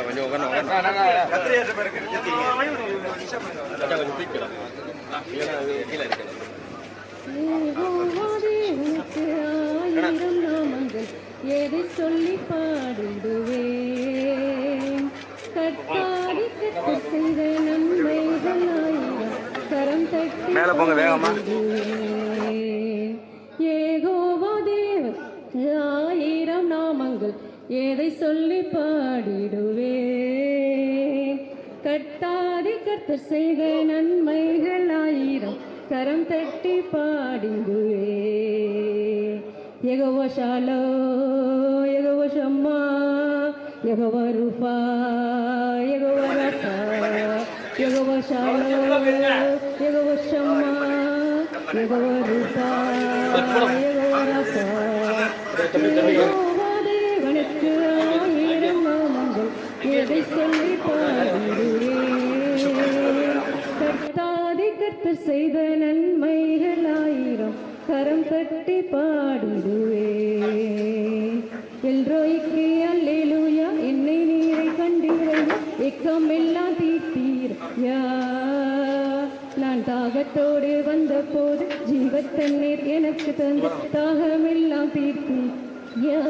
கொஞ்சம் உட்காந்து கீழே இருக்கு. எதை சொல்லி பாடிடுவேன் கட்டாடி கட்டு செய்த நன்மைகள் ஆயிரம் கரம் தட்டி மேல போங்க வேகமா. யெகோவா தேவன் ஆயிரம் நாமங்கள் எதை சொல்லி பாடிடுவேன் கட்டாதி கர்த்தர் செய்த நன்மைகள் ஆயிரம் கரம் தட்டி பாடிடுவேன். யெகோவா ஷாலோ, யெகோவா ஷம்மா, யெகோவா ரூபா, யெகோவா ரஃபா, யெகோவா ஷாலோ, யெகோவா ஷம்மா, யெகோவா ரூபா, யெகோவா ரஃபா. யெகோவா தேவனுக்கு ஆயிரம் நாமங்கள் எதை சொல்லி பாடிடுவேன் கர்த்தாதி கர்த்தர் செய்த நன்மைகள் ஆயிரம் கரம் தட்டி பாடிடுவேன். எல்ரோய்க்கு அல்லேலூயா என்னை நீரை கண்டீரையா எக்கம் எல்லாம் தீர்த்தீரையா நான் தாகத்தோடு வந்த போது ஜீவத்தண்ணீர் எனக்கு தந்த தாகமெல்லாம் தீர்த்தீயா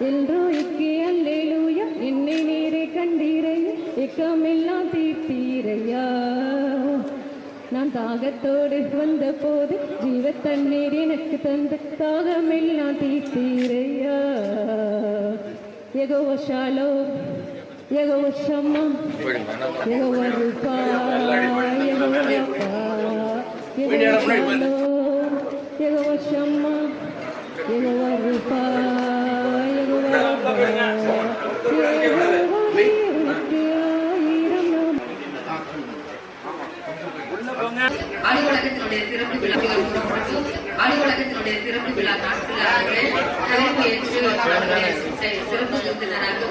எல்ரோய்க்கு அல்லேலூயா என்னை நீரை கண்டீரையா எக்கம் எல்லாம் தீர்த்தீரையா நான் தாகத்தோடு வந்த போது ஜீவ தண்ணீர் எனக்கு தந்த தாகமெல்லாம் தீர்த்தீரையா. யெகோவா ஷாலோ, யெகோவா ஷம்மா, யெகோவா ரூபா, யெகோவா ரஃபா, யெகோவா ஷாலோ, யெகோவா ஷம்மா, யெகோவா ரூபா, யெகோவா ரஃபா. அலுவலகத்தினுடைய திறப்பு விழாக்கள் அலுவலகத்தினுடைய திறப்பு விழா நாட்களாகவே தலைமை ஏற்று சிறப்பு விருந்தினராக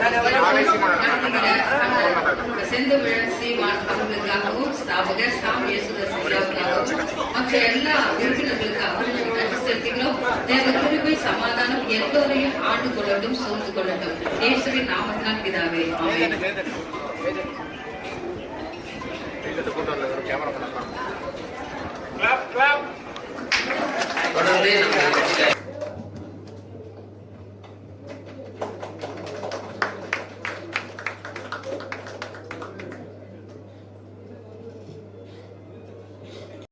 செந்தமிழன் சீமான் அவர்களுக்காகவும் ஸ்தாபகர் சாம் யேசுதாஸ் ஐயாவுக்காகவும் மற்ற எல்லா விருந்தினர்களுக்காகவும் நன்றி செலுத்துகிறோம். தேவ கிருபை சமாதானம் எல்லோரையும் ஆண்டு கொள்ளட்டும் சூழ்ந்து கொள்ளட்டும். இயேசுவின் நாமத்தினால் பிதாவே ஆமென். கேமரா பண்ணலாம்.